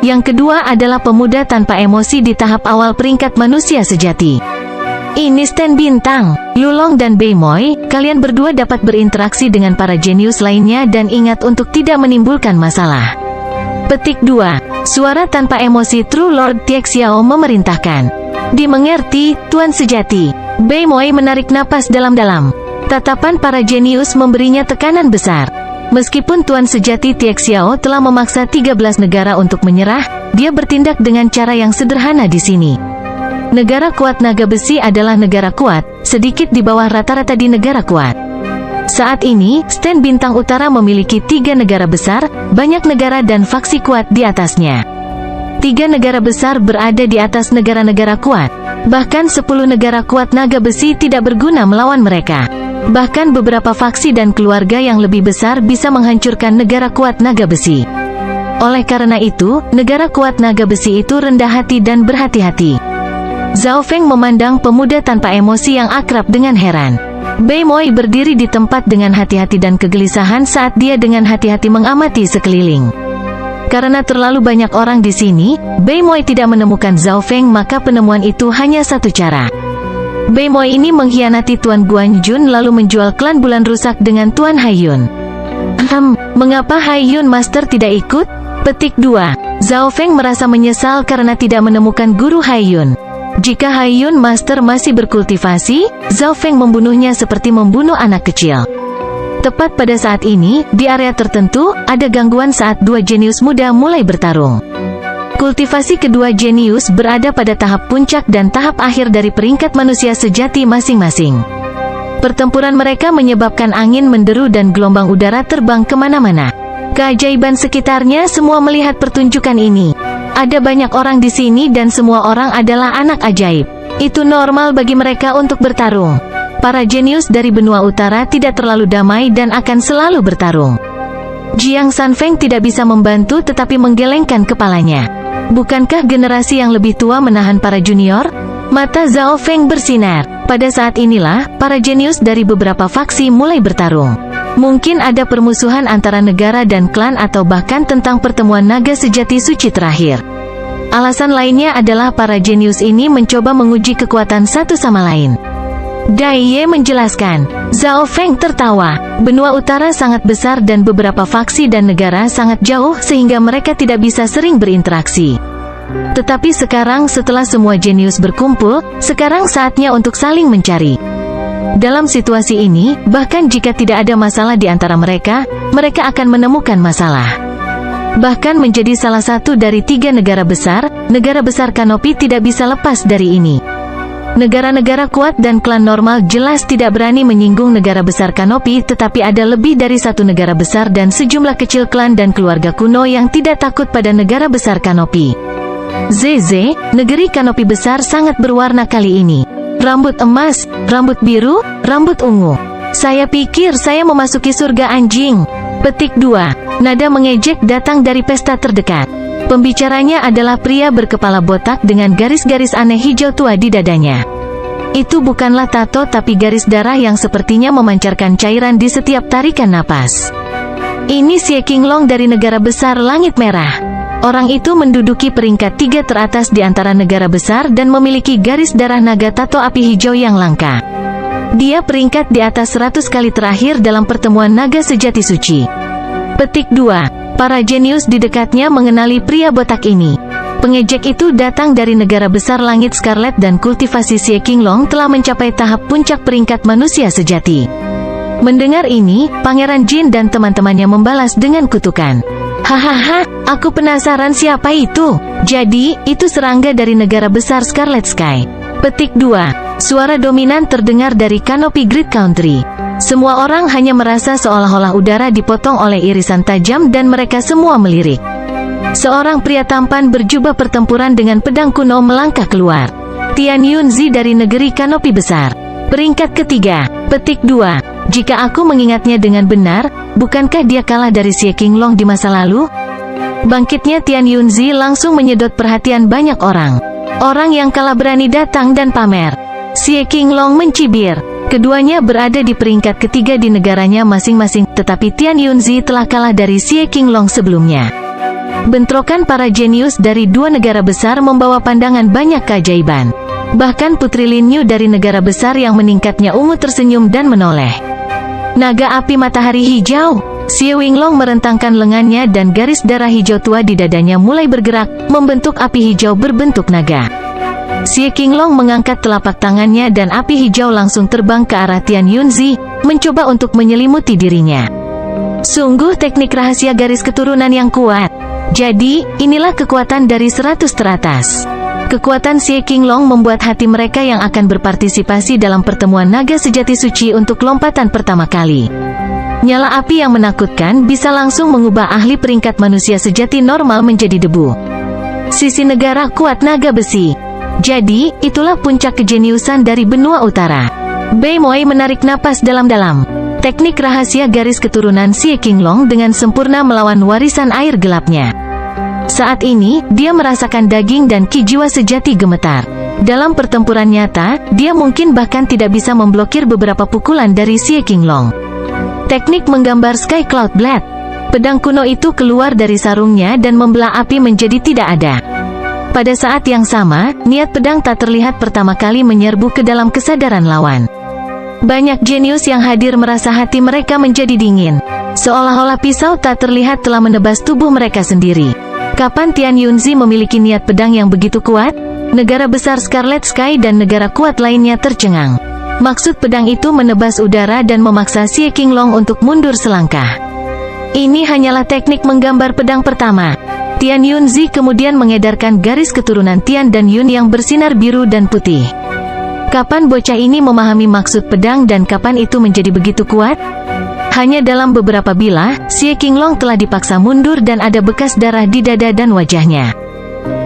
Yang kedua adalah pemuda tanpa emosi di tahap awal peringkat manusia sejati. Ini Sten Bintang, Yulong dan Beimoy, kalian berdua dapat berinteraksi dengan para jenius lainnya dan ingat untuk tidak menimbulkan masalah. Petik 2. Suara tanpa emosi True Lord Tiexiao memerintahkan. Dimengerti, tuan sejati. Beimoy menarik napas dalam-dalam. Tatapan para jenius memberinya tekanan besar. Meskipun tuan sejati Tiexiao telah memaksa 13 negara untuk menyerah, dia bertindak dengan cara yang sederhana di sini. Negara kuat naga besi adalah negara kuat, sedikit di bawah rata-rata di negara kuat. Saat ini, Sten Bintang Utara memiliki 3 negara besar, banyak negara dan faksi kuat di atasnya. 3 negara besar berada di atas negara-negara kuat. Bahkan 10 negara kuat naga besi tidak berguna melawan mereka. Bahkan beberapa faksi dan keluarga yang lebih besar bisa menghancurkan negara kuat naga besi. Oleh karena itu, negara kuat naga besi itu rendah hati dan berhati-hati. Zhao Feng memandang pemuda tanpa emosi yang akrab dengan heran. Beimoy berdiri di tempat dengan hati-hati dan kegelisahan saat dia dengan hati-hati mengamati sekeliling. Karena terlalu banyak orang di sini, Beimoy tidak menemukan Zhao Feng, maka penemuan itu hanya satu cara. Beimoy ini mengkhianati Tuan Guanjun lalu menjual klan bulan rusak dengan Tuan Haiyun. Mengapa Haiyun Master tidak ikut? Petik 2. Zhao Feng merasa menyesal karena tidak menemukan guru Haiyun. Jika Haiyun Master masih berkultivasi, Zhao Feng membunuhnya seperti membunuh anak kecil. Tepat pada saat ini, di area tertentu, ada gangguan saat dua jenius muda mulai bertarung. Kultivasi kedua jenius berada pada tahap puncak dan tahap akhir dari peringkat manusia sejati masing-masing. Pertempuran mereka menyebabkan angin menderu dan gelombang udara terbang kemana-mana. Keajaiban sekitarnya semua melihat pertunjukan ini. Ada banyak orang di sini dan semua orang adalah anak ajaib. Itu normal bagi mereka untuk bertarung. Para jenius dari benua utara tidak terlalu damai dan akan selalu bertarung. Jiang Sanfeng tidak bisa membantu tetapi menggelengkan kepalanya. Bukankah generasi yang lebih tua menahan para junior? Mata Zhao Feng bersinar. Pada saat inilah, para jenius dari beberapa faksi mulai bertarung. Mungkin ada permusuhan antara negara dan klan atau bahkan tentang pertemuan naga sejati suci terakhir. Alasan lainnya adalah para jenius ini mencoba menguji kekuatan satu sama lain. Dai Ye menjelaskan. Zhao Feng tertawa. Benua utara sangat besar dan beberapa faksi dan negara sangat jauh sehingga mereka tidak bisa sering berinteraksi. Tetapi sekarang setelah semua jenius berkumpul, sekarang saatnya untuk saling mencari. Dalam situasi ini, bahkan jika tidak ada masalah di antara mereka, mereka akan menemukan masalah. Bahkan menjadi salah satu dari 3 negara besar Kanopi tidak bisa lepas dari ini. Negara-negara kuat dan klan normal jelas tidak berani menyinggung negara besar Kanopi, tetapi ada lebih dari satu negara besar dan sejumlah kecil klan dan keluarga kuno yang tidak takut pada negara besar Kanopi. Zeze, negeri Kanopi besar sangat berwarna kali ini. Rambut emas, rambut biru, rambut ungu. Saya pikir saya memasuki surga anjing. Petik 2. Nada mengejek datang dari pesta terdekat. Pembicaranya adalah pria berkepala botak dengan garis-garis aneh hijau tua di dadanya. Itu bukanlah tato tapi garis darah yang sepertinya memancarkan cairan di setiap tarikan napas. Ini Xie Qinglong dari negara besar Langit Merah. Orang itu menduduki peringkat 3 teratas di antara negara besar dan memiliki garis darah naga tato api hijau yang langka. Dia peringkat di atas 100 kali terakhir dalam pertemuan naga sejati suci. Petik 2. Para jenius di dekatnya mengenali pria botak ini. Pengejek itu datang dari negara besar langit Scarlet dan kultivasi Xie Qinglong telah mencapai tahap puncak peringkat manusia sejati. Mendengar ini, Pangeran Jin dan teman-temannya membalas dengan kutukan. Hahaha, aku penasaran siapa itu. Jadi, itu serangga dari negara besar Scarlet Sky. Petik 2. Suara dominan terdengar dari kanopi Great Country. Semua orang hanya merasa seolah-olah udara dipotong oleh irisan tajam dan mereka semua melirik. Seorang pria tampan berjubah pertempuran dengan pedang kuno melangkah keluar. Tian Yunzi dari negeri kanopi besar. Peringkat ketiga. Petik 2. Jika aku mengingatnya dengan benar, bukankah dia kalah dari Xie Qinglong di masa lalu? Bangkitnya Tian Yunzi langsung menyedot perhatian banyak orang. Orang yang kalah berani datang dan pamer. Xie Qinglong mencibir. Keduanya berada di peringkat ketiga di negaranya masing-masing, tetapi Tian Yunzi telah kalah dari Xie Qinglong sebelumnya. Bentrokan para jenius dari dua negara besar membawa pandangan banyak keajaiban. Bahkan Putri Lin Yu dari negara besar yang meningkatnya ungu tersenyum dan menoleh. Naga api matahari hijau. Xie Qinglong merentangkan lengannya dan garis darah hijau tua di dadanya mulai bergerak, membentuk api hijau berbentuk naga. Xie Qinglong mengangkat telapak tangannya dan api hijau langsung terbang ke arah Tian Yunzi, mencoba untuk menyelimuti dirinya. Sungguh teknik rahasia garis keturunan yang kuat. Jadi, inilah kekuatan dari 100 teratas. Kekuatan Xie Qinglong membuat hati mereka yang akan berpartisipasi dalam pertemuan naga sejati suci untuk lompatan pertama kali. Nyala api yang menakutkan bisa langsung mengubah ahli peringkat manusia sejati normal menjadi debu. Sisi negara kuat naga besi. Jadi, itulah puncak kejeniusan dari benua utara. Bei Moi menarik napas dalam-dalam. Teknik rahasia garis keturunan Xie Qinglong dengan sempurna melawan warisan air gelapnya. Saat ini, dia merasakan daging dan ki jiwa sejati gemetar. Dalam pertempuran nyata, dia mungkin bahkan tidak bisa memblokir beberapa pukulan dari Xie Qinglong. Teknik menggambar Sky Cloud Blade. Pedang kuno itu keluar dari sarungnya dan membelah api menjadi tidak ada. Pada saat yang sama, niat pedang tak terlihat pertama kali menyerbu ke dalam kesadaran lawan. Banyak jenius yang hadir merasa hati mereka menjadi dingin. Seolah-olah pisau tak terlihat telah menebas tubuh mereka sendiri. Kapan Tian Yunzi memiliki niat pedang yang begitu kuat? Negara besar Scarlet Sky dan negara kuat lainnya tercengang. Maksud pedang itu menebas udara dan memaksa Xie Qinglong untuk mundur selangkah. Ini hanyalah teknik menggambar pedang pertama. Tian Yunzi kemudian mengedarkan garis keturunan Tian dan Yun yang bersinar biru dan putih. Kapan bocah ini memahami maksud pedang dan kapan itu menjadi begitu kuat? Hanya dalam beberapa bilah, Xie Qinglong telah dipaksa mundur dan ada bekas darah di dada dan wajahnya.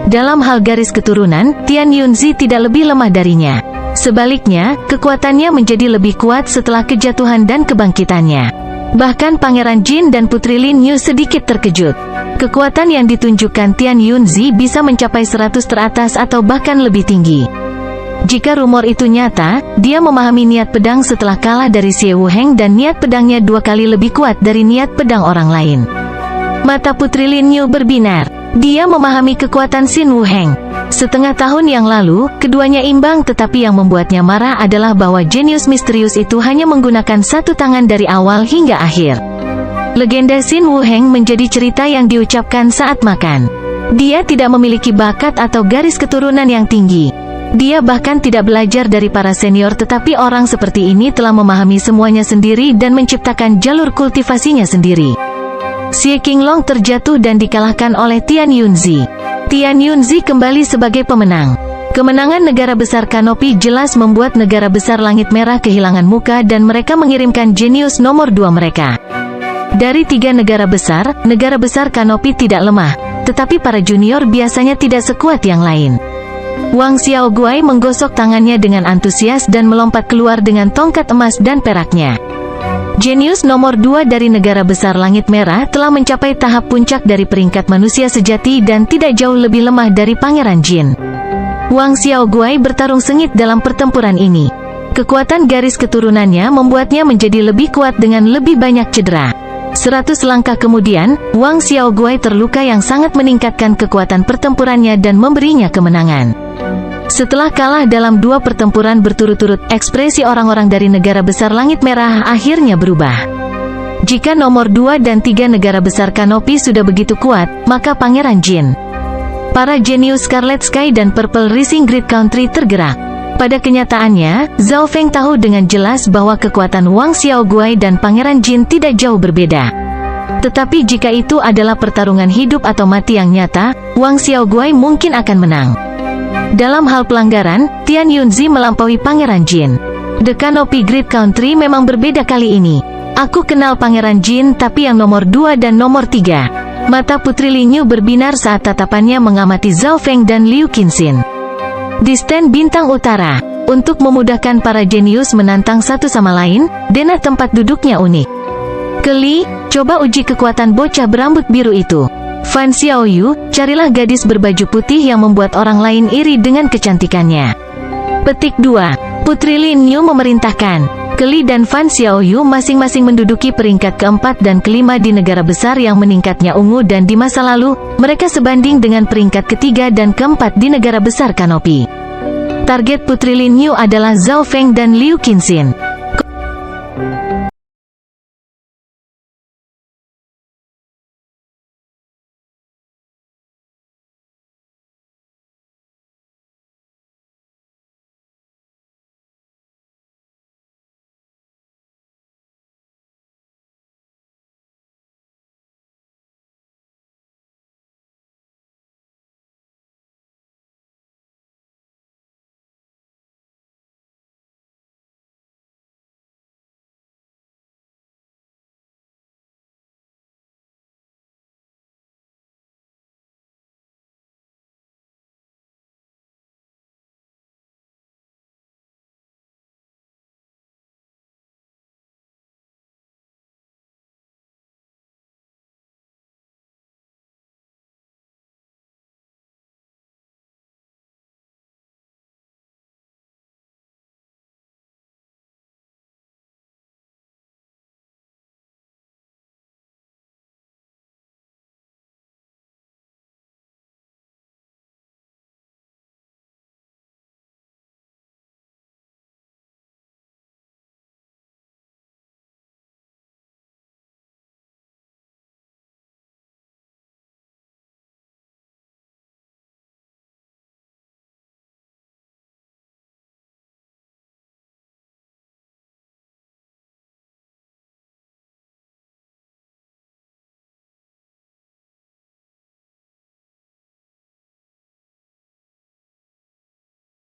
Dalam hal garis keturunan, Tian Yunzi tidak lebih lemah darinya. Sebaliknya, kekuatannya menjadi lebih kuat setelah kejatuhan dan kebangkitannya. Bahkan Pangeran Jin dan Putri Lin Yu sedikit terkejut. Kekuatan yang ditunjukkan Tian Yunzi bisa mencapai 100 teratas atau bahkan lebih tinggi. Jika rumor itu nyata, dia memahami niat pedang setelah kalah dari Xie Wuheng dan niat pedangnya 2 kali lebih kuat dari niat pedang orang lain. Mata Putri Lin Yu berbinar. Dia memahami kekuatan Xin Wuheng. Setengah tahun yang lalu, keduanya imbang, tetapi yang membuatnya marah adalah bahwa jenius misterius itu hanya menggunakan satu tangan dari awal hingga akhir. Legenda Xin Wuheng menjadi cerita yang diucapkan saat makan. Dia tidak memiliki bakat atau garis keturunan yang tinggi. Dia bahkan tidak belajar dari para senior, tetapi orang seperti ini telah memahami semuanya sendiri dan menciptakan jalur kultivasinya sendiri. Xie Qinglong terjatuh dan dikalahkan oleh Tian Yunzi. Tian Yunzi kembali sebagai pemenang. Kemenangan negara besar Kanopi jelas membuat negara besar Langit Merah kehilangan muka dan mereka mengirimkan jenius nomor 2 mereka. Dari 3 negara besar Kanopi tidak lemah, tetapi para junior biasanya tidak sekuat yang lain. Wang Xiaoguai menggosok tangannya dengan antusias dan melompat keluar dengan tongkat emas dan peraknya. Jenius nomor 2 dari negara besar Langit Merah telah mencapai tahap puncak dari peringkat manusia sejati dan tidak jauh lebih lemah dari Pangeran Jin. Wang Xiaoguai bertarung sengit dalam pertempuran ini. Kekuatan garis keturunannya membuatnya menjadi lebih kuat dengan lebih banyak cedera. 100 langkah kemudian, Wang Xiaoguai terluka yang sangat meningkatkan kekuatan pertempurannya dan memberinya kemenangan. Setelah kalah dalam 2 pertempuran berturut-turut, ekspresi orang-orang dari negara besar Langit Merah akhirnya berubah. Jika nomor 2 dan 3 negara besar Kanopi sudah begitu kuat, maka Pangeran Jin, para jenius Scarlet Sky dan Purple Rising Grid Country tergerak. Pada kenyataannya, Zhao Feng tahu dengan jelas bahwa kekuatan Wang Xiaoguai dan Pangeran Jin tidak jauh berbeda. Tetapi jika itu adalah pertarungan hidup atau mati yang nyata, Wang Xiaoguai mungkin akan menang. Dalam hal pelanggaran, Tian Yunzi melampaui Pangeran Jin. The Canopy Grid Country memang berbeda kali ini. Aku kenal Pangeran Jin, tapi yang nomor 2 dan nomor 3. Mata Putri Linyu berbinar saat tatapannya mengamati Zhao Feng dan Liu Qinxin. Di stand Bintang Utara, untuk memudahkan para jenius menantang satu sama lain, denah tempat duduknya unik. Keli, coba uji kekuatan bocah berambut biru itu. Fan Xiaoyu, carilah gadis berbaju putih yang membuat orang lain iri dengan kecantikannya. Petik 2. Putri Lin Yu memerintahkan. Keli dan Fan Xiaoyu masing-masing menduduki peringkat keempat dan kelima di negara besar yang meningkatnya ungu, dan di masa lalu, mereka sebanding dengan peringkat ketiga dan keempat di negara besar Kanopi. Target Putri Lin Yu adalah Zhao Feng dan Liu Qinxin.